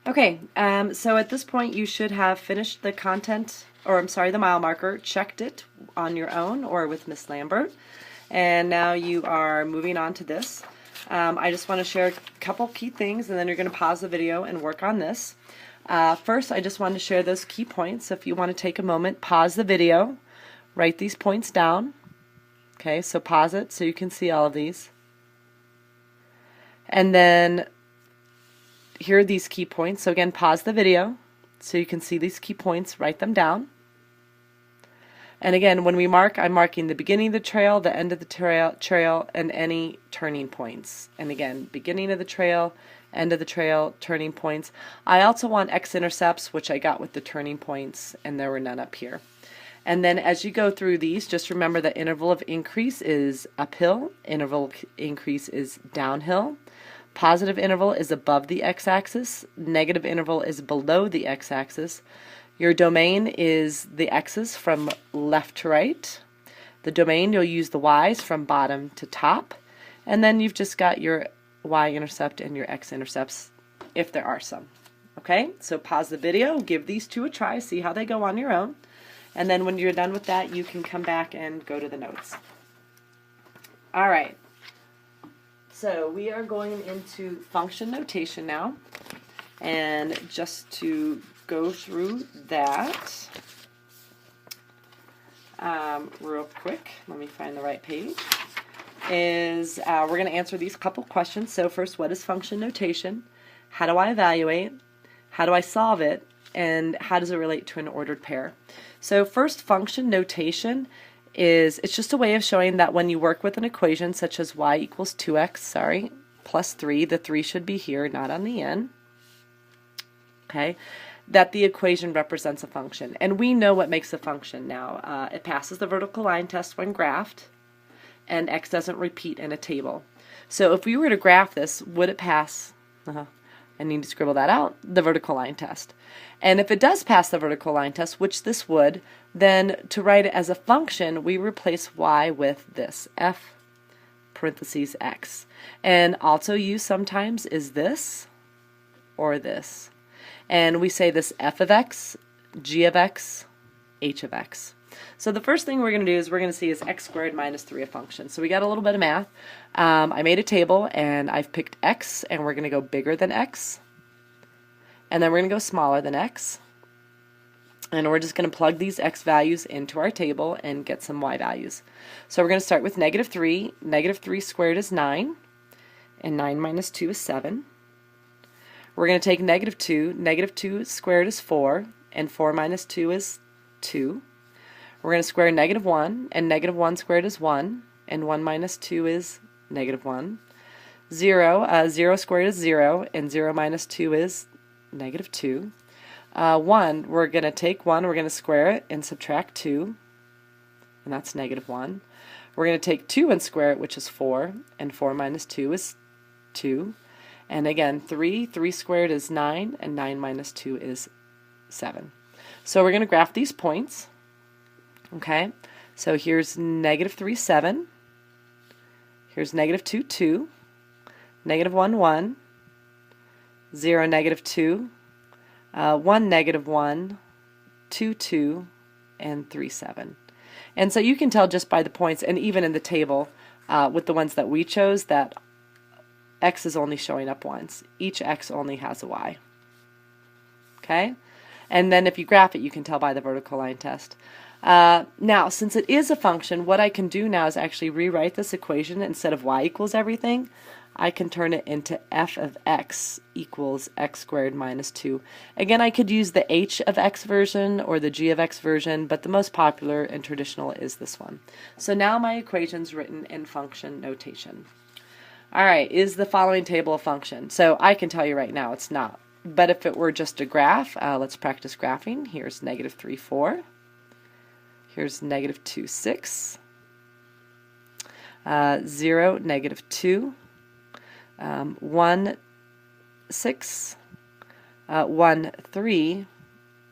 Okay, so at this point you should have finished the content, or I'm sorry, the mile marker, checked it on your own or with Miss Lambert, and now you are moving on to this. I just want to share a couple key things, and then you're going to pause the video and work on this. First, I just wanted to share those key points. So if you want to take a moment, pause the video, write these points down. Okay, so pause it so you can see all of these. And then here are these key points. So again, pause the video so you can see these key points, write them down. And again, when we mark, I'm marking the beginning of the trail, the end of the trail, and any turning points. And again, beginning of the trail, end of the trail, turning points. I also want x-intercepts, which I got with the turning points, and there were none up here. And then as you go through these, just remember that interval of increase is uphill, interval of increase is downhill. Positive interval is above the x-axis, negative interval is below the x-axis. Your domain is the x's from left to right. The domain, you'll use the y's from bottom to top. And then you've just got your y-intercept and your x-intercepts, if there are some. Okay, so pause the video, give these two a try, see how they go on your own. And then when you're done with that, you can come back and go to the notes. All right. So we are going into function notation now. And just to go through that real quick, let me find the right page, is we're going to answer these couple questions. So first, what is function notation? How do I evaluate? How do I solve it? And how does it relate to an ordered pair? So first, function notation it's just a way of showing that when you work with an equation such as y equals 2x, plus 3, the 3 should be here, not on the end, okay, that the equation represents a function. And we know what makes a function now. It passes the vertical line test when graphed, and x doesn't repeat in a table. So if we were to graph this, would it pass? I need to scribble that out, the vertical line test. And if it does pass the vertical line test, which this would, then to write it as a function, we replace y with this, f parentheses x. And also used sometimes is this or this. And we say this f of x, g of x, h of x. So the first thing we're going to do is we're going to see is x squared minus 3 a function. So we got a little bit of math. I made a table and I've picked x, and we're going to go bigger than x. And then we're going to go smaller than x. And we're just going to plug these x values into our table and get some y values. So we're going to start with negative 3. Negative 3 squared is 9. And 9 minus 2 is 7. We're going to take negative 2. Negative 2 squared is 4. And 4 minus 2 is 2. We're going to square negative 1, and negative 1 squared is 1, and 1 minus 2 is negative 1. 0 squared is 0, and 0 minus 2 is negative 2. 1, we're going to take 1, we're going to square it and subtract 2, and that's negative 1. We're going to take 2 and square it, which is 4, and 4 minus 2 is 2. And again, 3 squared is 9, and 9 minus 2 is 7. So we're going to graph these points. Okay, so here's negative 3, 7. Here's negative 2, 2. Negative 1, 1. 0, negative 2. 1, negative 1. 2, 2. And 3, 7. And so you can tell just by the points, and even in the table, with the ones that we chose, that x is only showing up once. Each x only has a y. Okay? And then if you graph it, you can tell by the vertical line test. Now, since it is a function, what I can do now is actually rewrite this equation. Instead of y equals everything, I can turn it into f of x equals x squared minus 2. Again, I could use the h of x version or the g of x version, but the most popular and traditional is this one. So now my equation's written in function notation. All right, is the following table a function? So I can tell you right now it's not. But if it were just a graph, let's practice graphing. Here's negative 3, 4. Here's negative 2, 6. 0, negative 2. 1, 6. 1, 3.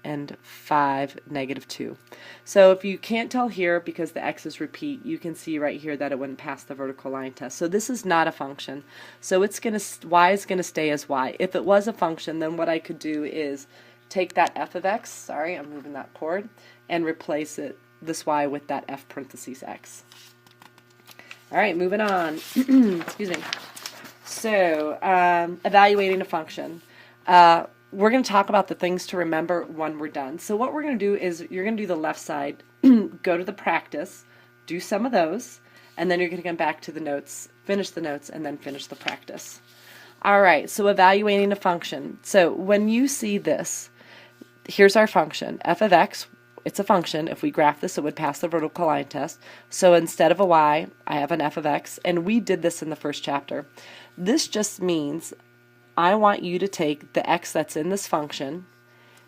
and 5, negative 2. So if you can't tell here because the x's repeat, you can see right here that it wouldn't pass the vertical line test. So this is not a function. So it's going to y is going to stay as y. If it was a function, then what I could do is take that f of x, sorry, I'm moving that cord, and replace it, this y, with that f parentheses x. All right, moving on. Excuse me. So, evaluating a function. We're going to talk about the things to remember when we're done. So what we're going to do is you're going to do the left side, go to the practice, do some of those, and then you're going to come back to the notes, finish the notes, and then finish the practice. All right, so evaluating a function. So when you see this, here's our function, f of x. It's a function. If we graph this, it would pass the vertical line test. So instead of a y, I have an f of x, and we did this in the first chapter. This just means I want you to take the x that's in this function,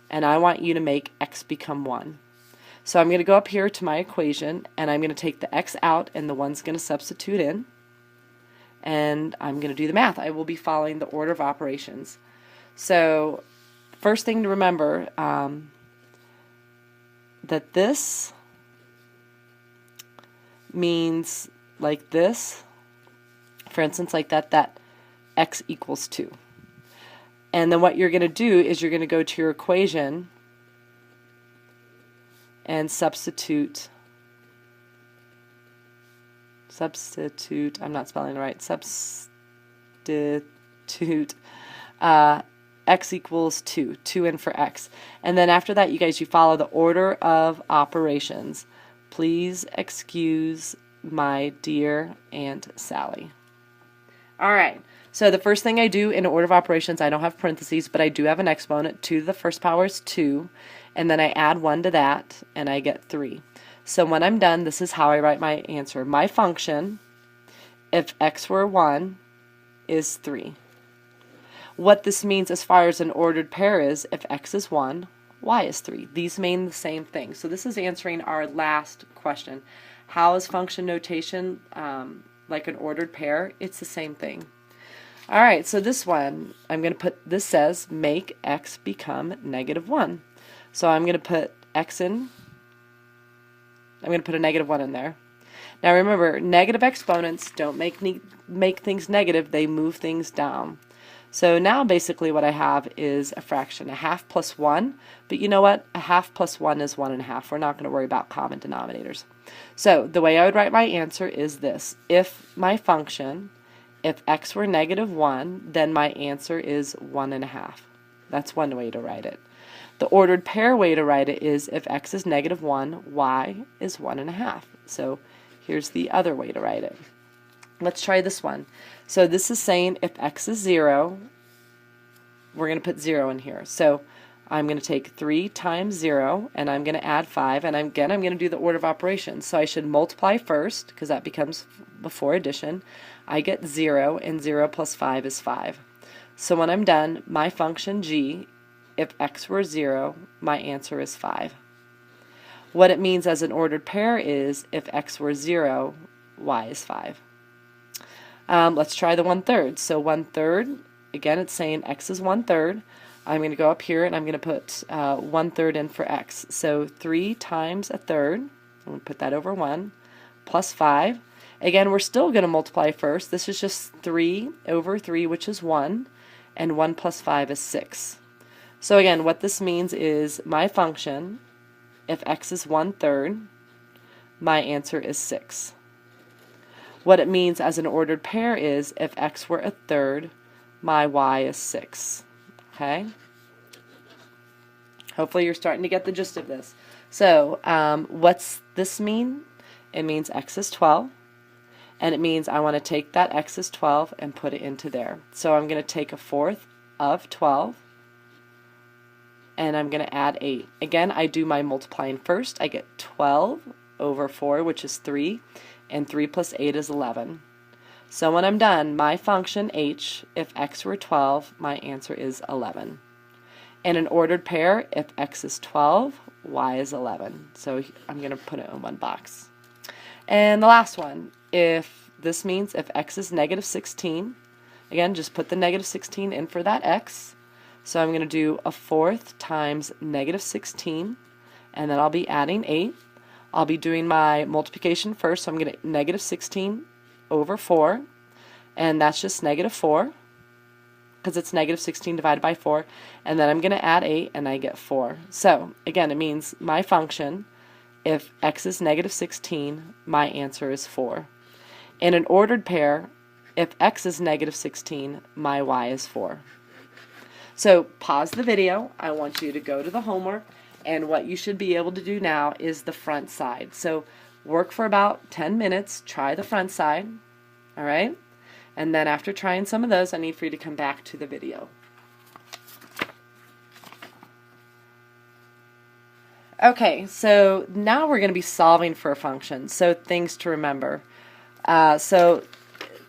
and I want you to make x become 1. So I'm going to go up here to my equation, and I'm going to take the x out, and the 1's going to substitute in, and I'm going to do the math. I will be following the order of operations. So first thing to remember, that this means like this, for instance, like that x equals 2. And then what you're going to do is you're going to go to your equation and substitute, I'm not spelling it right, substitute x equals 2 in for x. And then after that, you guys, you follow the order of operations. Please excuse my dear Aunt Sally. All right. So the first thing I do in order of operations, I don't have parentheses, but I do have an exponent. 2 to the first power is 2, and then I add 1 to that, and I get 3. So when I'm done, this is how I write my answer. My function, if x were 1, is 3. What this means as far as an ordered pair is, if x is 1, y is 3. These mean the same thing. So this is answering our last question. How is function notation like an ordered pair? It's the same thing. All right, so this one, I'm going to put, this says make x become negative 1. So I'm going to put x in, I'm going to put a negative 1 in there. Now remember, negative exponents don't make things negative, they move things down. So now basically what I have is a fraction, a half plus 1, but you know what? A half plus 1 is 1.5. We're not going to worry about common denominators. So the way I would write my answer is this. If my function, if x were negative 1, then my answer is 1.5. That's one way to write it. The ordered pair way to write it is if x is negative 1, y is 1.5. So here's the other way to write it. Let's try this one. So this is saying if x is 0, we're going to put 0 in here. So I'm going to take 3 times 0, and I'm going to add 5, and I'm going to do the order of operations. So I should multiply first, because that becomes before addition. I get 0, and 0 plus 5 is 5. So when I'm done, my function g, if x were 0, my answer is 5. What it means as an ordered pair is if x were 0, y is 5. Let's try the 1/3. So 1/3, again, it's saying x is 1/3. I'm going to go up here and I'm going to put 1/3 in for x. So 3 times a third, I'm going to put that over 1, plus 5. Again, we're still going to multiply first. This is just 3 over 3, which is 1, and 1 plus 5 is 6. So again, what this means is my function, if x is 1/3, my answer is 6. What it means as an ordered pair is if x were a third, my y is 6. Okay? Hopefully you're starting to get the gist of this. So what's this mean? It means x is 12, and it means I want to take that x is 12 and put it into there. So I'm going to take 1/4 of 12, and I'm going to add 8. Again, I do my multiplying first. I get 12 over 4, which is 3, and 3 plus 8 is 11. So when I'm done, my function h, if x were 12, my answer is 11. In an ordered pair, if x is 12, y is 11. So I'm going to put it in one box. And the last one, if this means if x is negative 16, again, just put the negative 16 in for that x. So I'm going to do a fourth times negative 16, and then I'll be adding 8. I'll be doing my multiplication first, so I'm going to negative 16 over 4, and that's just negative 4, because it's negative 16 divided by 4, and then I'm going to add 8, and I get 4. So, again, it means my function, if x is negative 16, my answer is 4. In an ordered pair, if x is negative 16, my y is 4. So pause the video. I want you to go to the homework, and what you should be able to do now is the front side. So work for about 10 minutes, try the front side, all right? And then after trying some of those, I need for you to come back to the video. Okay, so now we're going to be solving for a function. So things to remember. So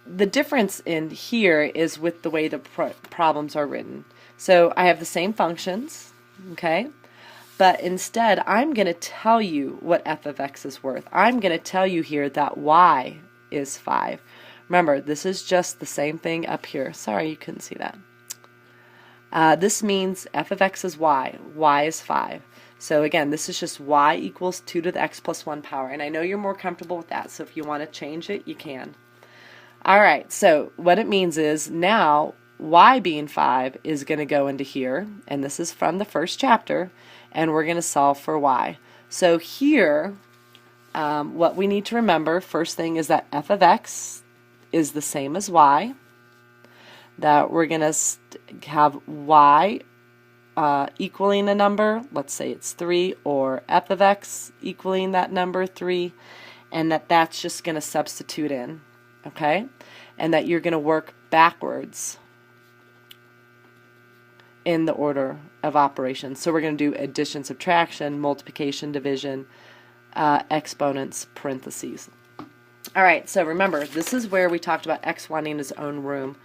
the difference in here is with the way the problems are written. So I have the same functions, okay? But instead, I'm going to tell you what f of x is worth. I'm going to tell you here that y is 5. Remember, this is just the same thing up here. Sorry, you couldn't see that. This means f of x is y. Y is 5. So again, this is just y equals 2 to the x plus 1 power. And I know you're more comfortable with that, so if you want to change it, you can. Alright, so what it means is now y being 5 is going to go into here, and this is from the first chapter, and we're going to solve for y. So here, what we need to remember, first thing is that f of x is the same as y, that we're going to have y equaling a number, let's say it's 3, or f of x equaling that number 3, and that's just going to substitute in, okay? And that you're going to work backwards in the order of operations. So we're going to do addition, subtraction, multiplication, division, exponents, parentheses. All right, so remember, this is where we talked about x wanting his own room.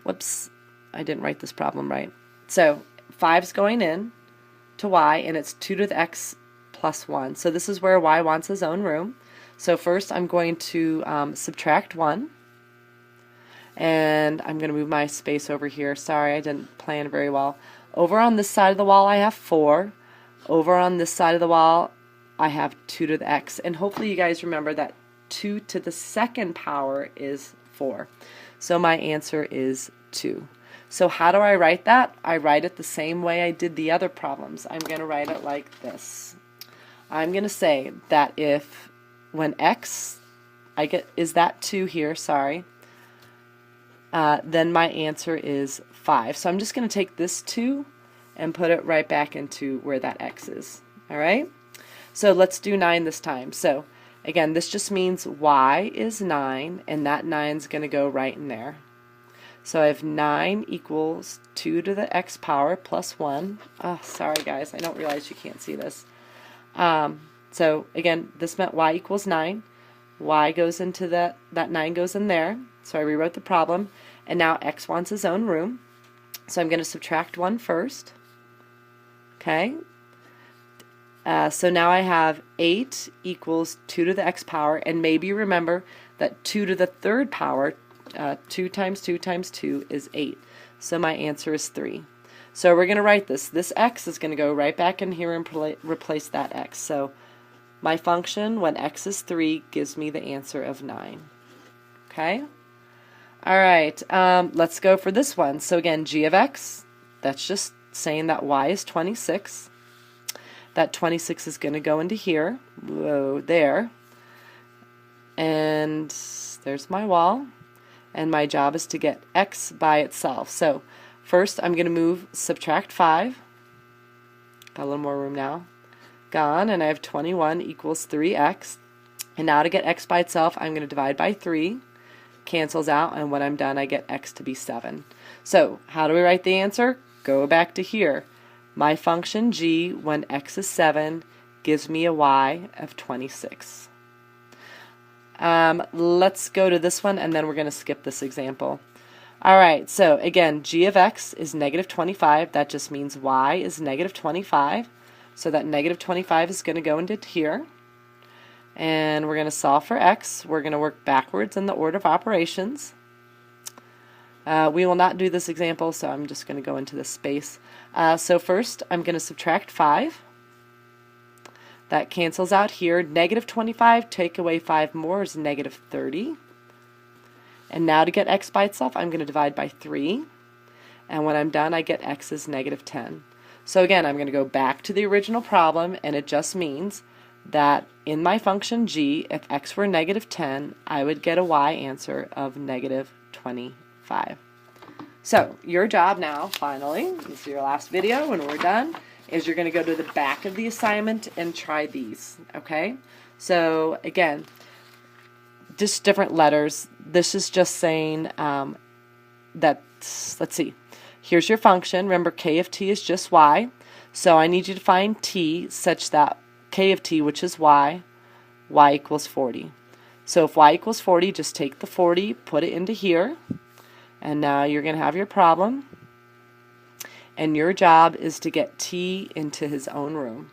Whoops, I didn't write this problem right. So 5's going in to y, and it's 2 to the x plus 1. So this is where y wants his own room. So first I'm going to subtract 1. And I'm going to move my space over here. Sorry, I didn't plan very well. Over on this side of the wall I have 4. Over on this side of the wall I have 2 to the x. And hopefully you guys remember that 2 to the second power is 4. So my answer is 2. So how do I write that? I write it the same way I did the other problems. I'm going to write it like this. I'm going to say that if when x is that 2 here, sorry, then my answer is 5. So I'm just going to take this 2 and put it right back into where that x is. All right? So let's do 9 this time. So again, this just means y is 9, and that 9 is going to go right in there. So I have 9 equals 2 to the x power plus 1. Oh, sorry guys, I don't realize you can't see this. So again, this meant y equals 9. Y goes into that 9 goes in there. So I rewrote the problem, and now x wants his own room. So I'm going to subtract 1 first. Okay. So now I have 8 equals 2 to the x power, and maybe you remember that 2 to the third power, 2 times 2 times 2 is 8. So my answer is 3. So we're going to write this. This x is going to go right back in here and replace that x. So my function, when x is 3, gives me the answer of 9. Okay? All right, let's go for this one. So again, g of x, that's just saying that y is 26. That 26 is going to go into here. Whoa, there. And there's my wall. And my job is to get x by itself. So first I'm going to subtract 5. Got a little more room now. Gone, and I have 21 equals 3x. And now to get x by itself, I'm going to divide by 3. Cancels out, and when I'm done, I get x to be 7. So how do we write the answer? Go back to here. My function g, when x is 7, gives me a y of 26. Let's go to this one, and then we're going to skip this example. Alright, so again, g of x is negative 25. That just means y is negative 25. So that negative 25 is going to go into here. And we're going to solve for x. We're going to work backwards in the order of operations. We will not do this example, so I'm just going to go into this space. So first, I'm going to subtract 5. That cancels out here. Negative 25, take away 5 more is negative 30. And now to get x by itself, I'm going to divide by 3. And when I'm done, I get x is negative 10. So again, I'm going to go back to the original problem, and it just means that in my function g, if x were negative 10, I would get a y answer of negative 25. So your job now, finally, this is your last video when we're done, is you're going to go to the back of the assignment and try these, okay? So again, just different letters. This is just saying that, let's see, here's your function. Remember, k of t is just y. So I need you to find t such that k of t, which is y equals 40. So if y equals 40, just take the 40, put it into here, and now you're going to have your problem. And your job is to get t into his own room.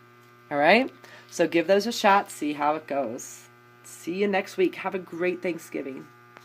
All right? So give those a shot, see how it goes. See you next week. Have a great Thanksgiving.